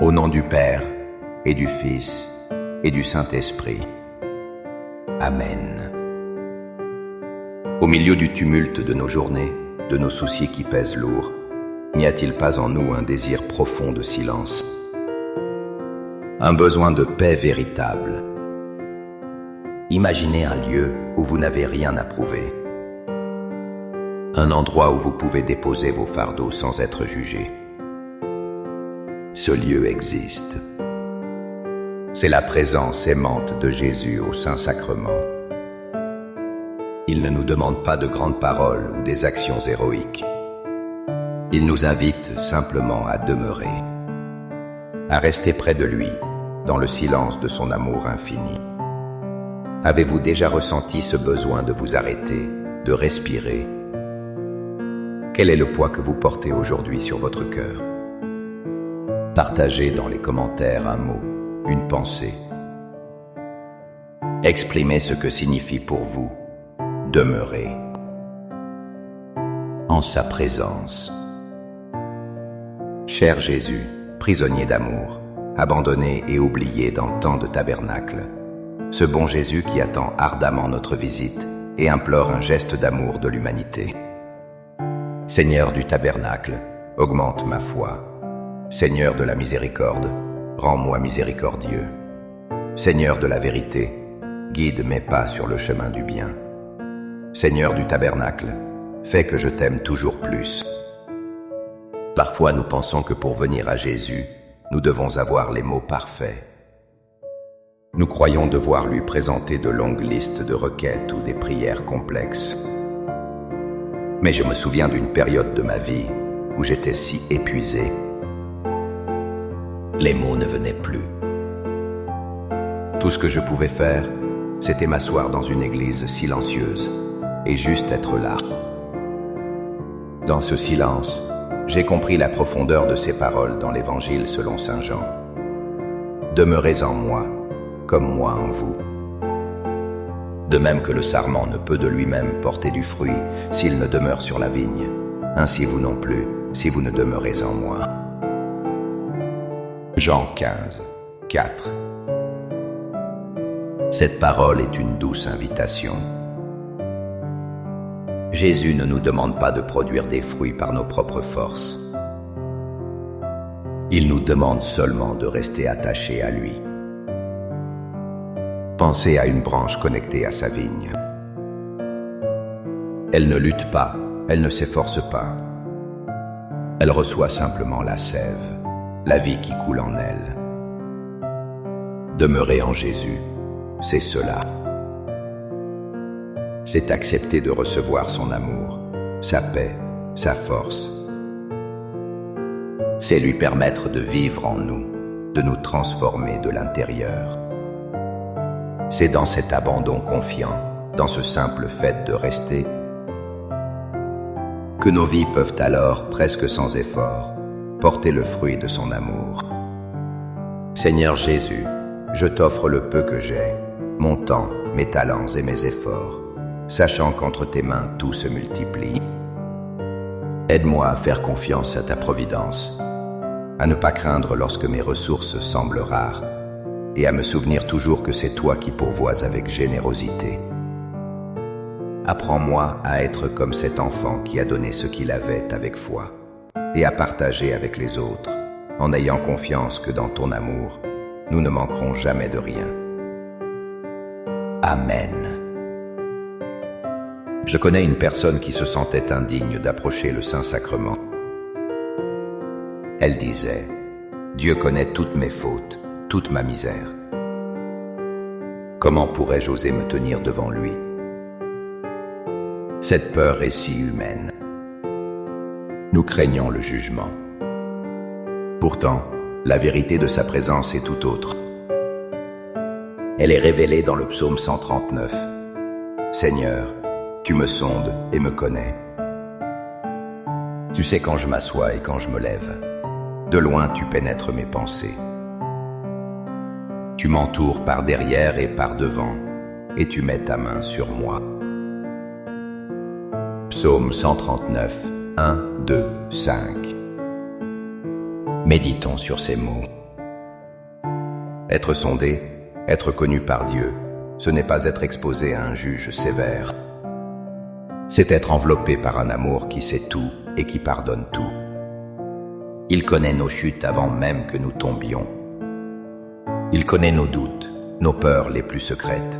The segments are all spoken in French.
Au nom du Père, et du Fils, et du Saint-Esprit. Amen. Au milieu du tumulte de nos journées, de nos soucis qui pèsent lourd, n'y a-t-il pas en nous un désir profond de silence? Un besoin de paix véritable. Imaginez un lieu où vous n'avez rien à prouver. Un endroit où vous pouvez déposer vos fardeaux sans être jugé. Ce lieu existe. C'est la présence aimante de Jésus au Saint-Sacrement. Il ne nous demande pas de grandes paroles ou des actions héroïques. Il nous invite simplement à demeurer, à rester près de lui, dans le silence de son amour infini. Avez-vous déjà ressenti ce besoin de vous arrêter, de respirer? Quel est le poids que vous portez aujourd'hui sur votre cœur? Partagez dans les commentaires un mot, une pensée. Exprimez ce que signifie pour vous demeurer en sa présence. Cher Jésus, prisonnier d'amour, abandonné et oublié dans tant de tabernacles, ce bon Jésus qui attend ardemment notre visite et implore un geste d'amour de l'humanité. Seigneur du tabernacle, augmente ma foi. Seigneur de la miséricorde, rends-moi miséricordieux. Seigneur de la vérité, guide mes pas sur le chemin du bien. Seigneur du tabernacle, fais que je t'aime toujours plus. Parfois nous pensons que pour venir à Jésus, nous devons avoir les mots parfaits. Nous croyons devoir lui présenter de longues listes de requêtes ou des prières complexes. Mais je me souviens d'une période de ma vie où j'étais si épuisé. Les mots ne venaient plus. Tout ce que je pouvais faire, c'était m'asseoir dans une église silencieuse et juste être là. Dans ce silence, j'ai compris la profondeur de ces paroles dans l'Évangile selon saint Jean. Demeurez en moi, comme moi en vous. De même que le sarment ne peut de lui-même porter du fruit s'il ne demeure sur la vigne, ainsi vous non plus, si vous ne demeurez en moi. Jean 15, 4. Cette parole est une douce invitation. Jésus ne nous demande pas de produire des fruits par nos propres forces. Il nous demande seulement de rester attachés à lui. Pensez à une branche connectée à sa vigne. Elle ne lutte pas, elle ne s'efforce pas. Elle reçoit simplement la sève, la vie qui coule en elle. Demeurer en Jésus, c'est cela. C'est accepter de recevoir son amour, sa paix, sa force. C'est lui permettre de vivre en nous, de nous transformer de l'intérieur. C'est dans cet abandon confiant, dans ce simple fait de rester, que nos vies peuvent alors, presque sans effort, porter le fruit de son amour. Seigneur Jésus, je t'offre le peu que j'ai, mon temps, mes talents et mes efforts, sachant qu'entre tes mains tout se multiplie. Aide-moi à faire confiance à ta providence, à ne pas craindre lorsque mes ressources semblent rares, et à me souvenir toujours que c'est toi qui pourvois avec générosité. Apprends-moi à être comme cet enfant qui a donné ce qu'il avait avec foi, et à partager avec les autres, en ayant confiance que dans ton amour, nous ne manquerons jamais de rien. Amen. Je connais une personne qui se sentait indigne d'approcher le Saint-Sacrement. Elle disait, « Dieu connaît toutes mes fautes, toute ma misère. Comment pourrais-je oser me tenir devant lui ?» Cette peur est si humaine. Nous craignons le jugement. Pourtant, la vérité de sa présence est tout autre. Elle est révélée dans le psaume 139. « Seigneur, tu me sondes et me connais. Tu sais quand je m'assois et quand je me lève. De loin tu pénètres mes pensées. Tu m'entoures par derrière et par devant, et tu mets ta main sur moi. » Psaume 139, 1, 2, 5. Méditons sur ces mots. Être sondé, être connu par Dieu, ce n'est pas être exposé à un juge sévère. C'est être enveloppé par un amour qui sait tout et qui pardonne tout. Il connaît nos chutes avant même que nous tombions. Il connaît nos doutes, nos peurs les plus secrètes.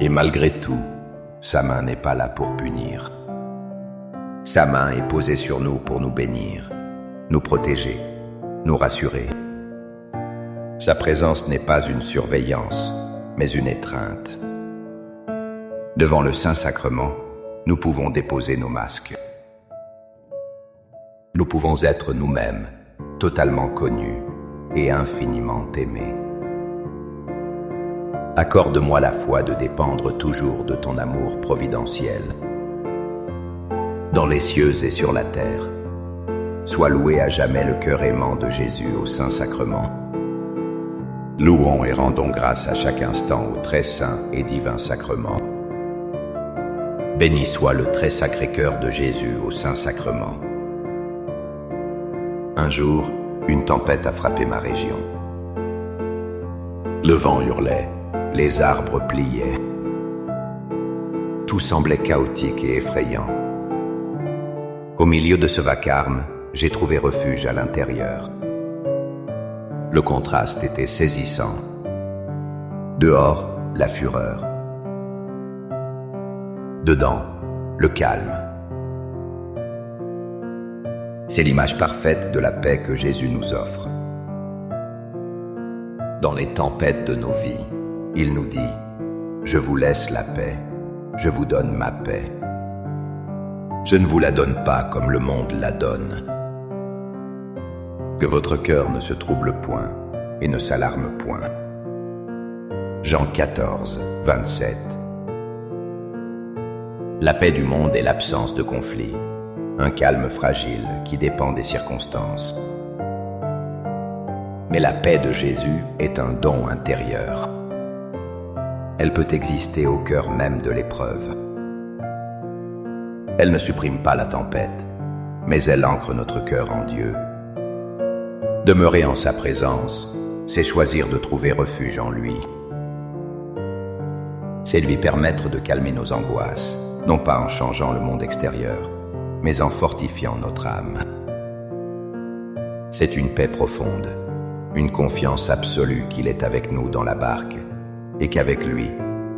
Et malgré tout, sa main n'est pas là pour punir. Sa main est posée sur nous pour nous bénir, nous protéger, nous rassurer. Sa présence n'est pas une surveillance, mais une étreinte. Devant le Saint-Sacrement, nous pouvons déposer nos masques. Nous pouvons être nous-mêmes, totalement connus et infiniment aimés. Accorde-moi la foi de dépendre toujours de ton amour providentiel. Dans les cieux et sur la terre, sois loué à jamais le cœur aimant de Jésus au Saint-Sacrement. Louons et rendons grâce à chaque instant au très saint et divin sacrement. Béni soit le très sacré cœur de Jésus au Saint-Sacrement. Un jour, une tempête a frappé ma région. Le vent hurlait, les arbres pliaient. Tout semblait chaotique et effrayant. Au milieu de ce vacarme, j'ai trouvé refuge à l'intérieur. Le contraste était saisissant. Dehors, la fureur. Dedans, le calme. C'est l'image parfaite de la paix que Jésus nous offre. Dans les tempêtes de nos vies, il nous dit « Je vous laisse la paix, je vous donne ma paix. Je ne vous la donne pas comme le monde la donne. » Que votre cœur ne se trouble point et ne s'alarme point. Jean 14, 27. La paix du monde est l'absence de conflit, un calme fragile qui dépend des circonstances. Mais la paix de Jésus est un don intérieur. Elle peut exister au cœur même de l'épreuve. Elle ne supprime pas la tempête, mais elle ancre notre cœur en Dieu. Demeurer en sa présence, c'est choisir de trouver refuge en lui. C'est lui permettre de calmer nos angoisses, non pas en changeant le monde extérieur, mais en fortifiant notre âme. C'est une paix profonde, une confiance absolue qu'il est avec nous dans la barque et qu'avec lui,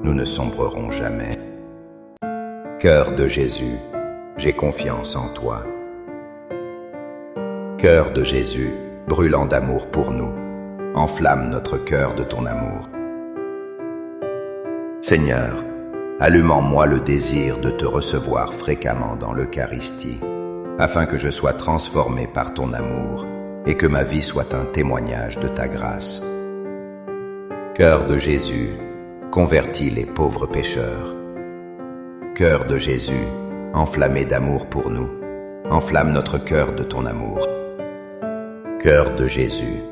nous ne sombrerons jamais. Cœur de Jésus, j'ai confiance en toi. Cœur de Jésus, brûlant d'amour pour nous, enflamme notre cœur de ton amour. Seigneur, allume en moi le désir de te recevoir fréquemment dans l'Eucharistie, afin que je sois transformé par ton amour et que ma vie soit un témoignage de ta grâce. Cœur de Jésus, convertis les pauvres pécheurs. Cœur de Jésus, enflammé d'amour pour nous, enflamme notre cœur de ton amour. Cœur de Jésus,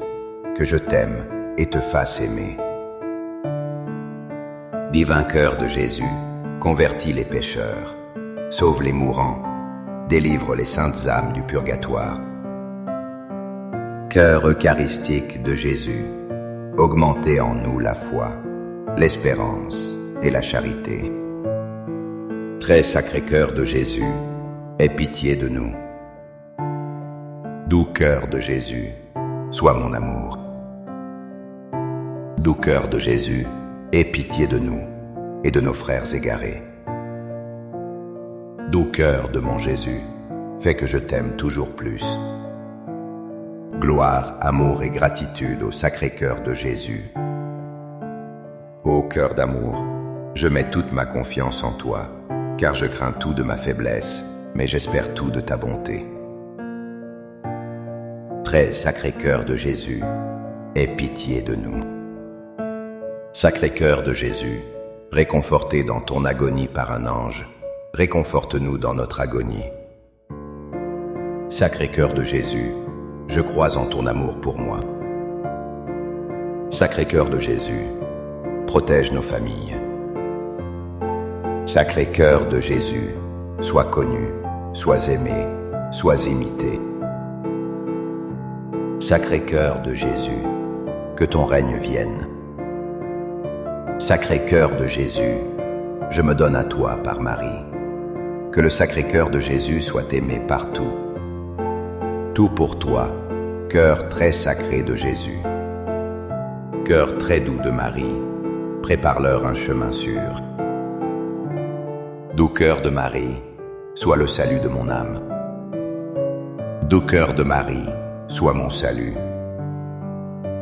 que je t'aime et te fasse aimer. Divin cœur de Jésus, convertis les pécheurs, sauve les mourants, délivre les saintes âmes du purgatoire. Cœur eucharistique de Jésus, augmentez en nous la foi, l'espérance et la charité. Très sacré cœur de Jésus, aie pitié de nous. Doux cœur de Jésus, sois mon amour. Doux cœur de Jésus, aie pitié de nous et de nos frères égarés. Doux cœur de mon Jésus, fais que je t'aime toujours plus. Gloire, amour et gratitude au sacré cœur de Jésus. Ô cœur d'amour, je mets toute ma confiance en toi, car je crains tout de ma faiblesse, mais j'espère tout de ta bonté. Très sacré cœur de Jésus, aie pitié de nous. Sacré cœur de Jésus, réconforté dans ton agonie par un ange, réconforte-nous dans notre agonie. Sacré cœur de Jésus, je crois en ton amour pour moi. Sacré cœur de Jésus, protège nos familles. Sacré cœur de Jésus, sois connu, sois aimé, sois imité. Sacré cœur de Jésus, que ton règne vienne. Sacré-Cœur de Jésus, je me donne à toi par Marie. Que le Sacré-Cœur de Jésus soit aimé partout. Tout pour toi, cœur très sacré de Jésus. Cœur très doux de Marie, prépare-leur un chemin sûr. Doux cœur de Marie, sois le salut de mon âme. Doux cœur de Marie, sois mon salut.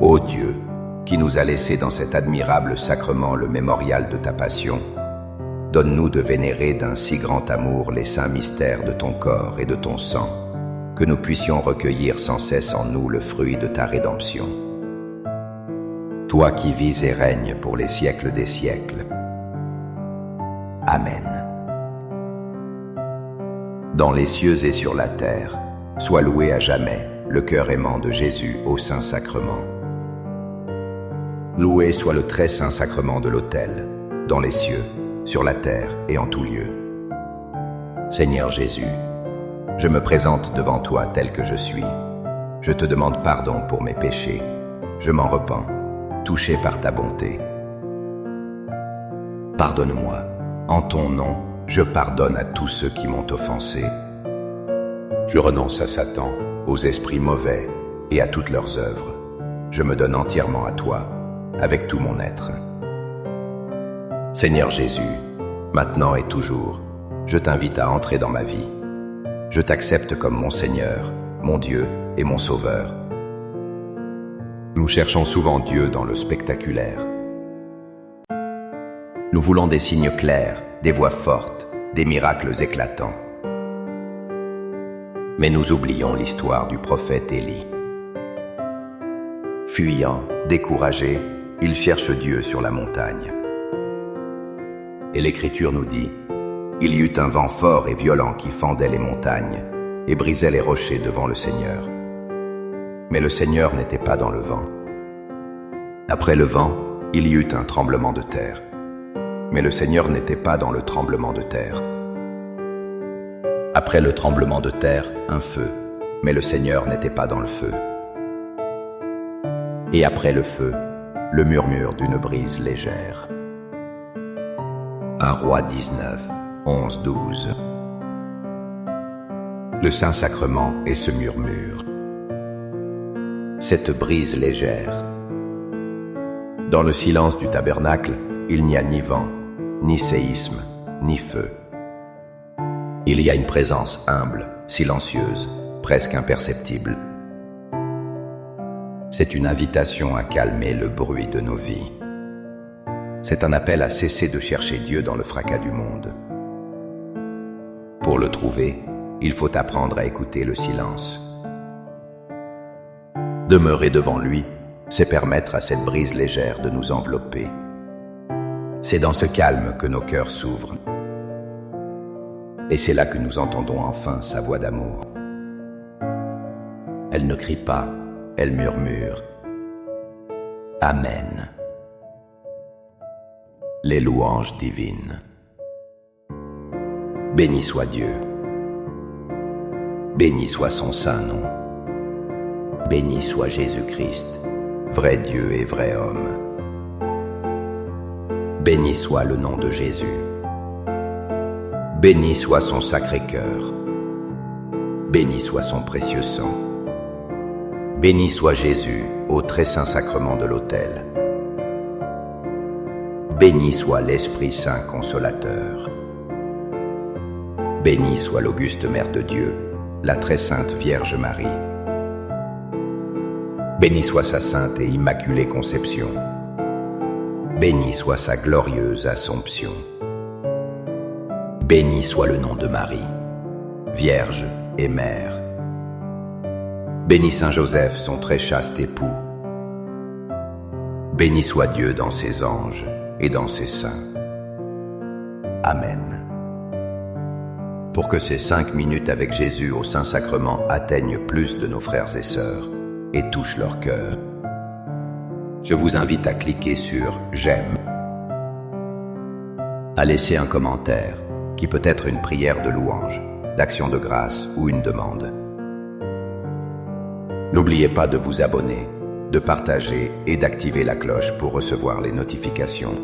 Ô Dieu, qui nous a laissé dans cet admirable sacrement le mémorial de ta passion, donne-nous de vénérer d'un si grand amour les saints mystères de ton corps et de ton sang, que nous puissions recueillir sans cesse en nous le fruit de ta rédemption. Toi qui vis et règnes pour les siècles des siècles. Amen. Dans les cieux et sur la terre, sois loué à jamais le cœur aimant de Jésus au Saint-Sacrement. Loué soit le très saint sacrement de l'autel, dans les cieux, sur la terre et en tout lieu. Seigneur Jésus, je me présente devant toi tel que je suis. Je te demande pardon pour mes péchés. Je m'en repens, touché par ta bonté. Pardonne-moi. En ton nom, je pardonne à tous ceux qui m'ont offensé. Je renonce à Satan, aux esprits mauvais et à toutes leurs œuvres. Je me donne entièrement à toi, avec tout mon être. Seigneur Jésus, maintenant et toujours, je t'invite à entrer dans ma vie. Je t'accepte comme mon Seigneur, mon Dieu et mon Sauveur. Nous cherchons souvent Dieu dans le spectaculaire. Nous voulons des signes clairs, des voix fortes, des miracles éclatants. Mais nous oublions l'histoire du prophète Élie. Fuyant, découragé, il cherche Dieu sur la montagne. Et l'Écriture nous dit, il y eut un vent fort et violent qui fendait les montagnes et brisait les rochers devant le Seigneur. Mais le Seigneur n'était pas dans le vent. Après le vent, il y eut un tremblement de terre. Mais le Seigneur n'était pas dans le tremblement de terre. Après le tremblement de terre, un feu. Mais le Seigneur n'était pas dans le feu. Et après le feu, le murmure d'une brise légère. 1 Roi 19, 11-12. Le Saint-Sacrement est ce murmure, cette brise légère. Dans le silence du tabernacle, il n'y a ni vent, ni séisme, ni feu. Il y a une présence humble, silencieuse, presque imperceptible. C'est une invitation à calmer le bruit de nos vies. C'est un appel à cesser de chercher Dieu dans le fracas du monde. Pour le trouver, il faut apprendre à écouter le silence. Demeurer devant lui, c'est permettre à cette brise légère de nous envelopper. C'est dans ce calme que nos cœurs s'ouvrent. Et c'est là que nous entendons enfin sa voix d'amour. Elle ne crie pas, elle murmure. Amen. Les louanges divines. Béni soit Dieu. Béni soit son saint nom. Béni soit Jésus-Christ, vrai Dieu et vrai homme. Béni soit le nom de Jésus. Béni soit son sacré cœur. Béni soit son précieux sang. Béni soit Jésus au très saint sacrement de l'autel. Béni soit l'Esprit Saint consolateur. Béni soit l'auguste Mère de Dieu, la très sainte Vierge Marie. Béni soit sa sainte et immaculée conception. Béni soit sa glorieuse Assomption. Béni soit le nom de Marie, Vierge et Mère. Béni Saint Joseph, son très chaste époux. Béni soit Dieu dans ses anges et dans ses saints. Amen. Pour que ces 5 minutes avec Jésus au Saint-Sacrement atteignent plus de nos frères et sœurs et touchent leur cœur, je vous invite à cliquer sur « J'aime », à laisser un commentaire qui peut être une prière de louange, d'action de grâce ou une demande. N'oubliez pas de vous abonner, de partager et d'activer la cloche pour recevoir les notifications.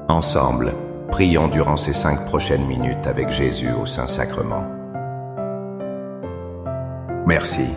Ensemble, prions durant ces 5 prochaines minutes avec Jésus au Saint-Sacrement. Merci.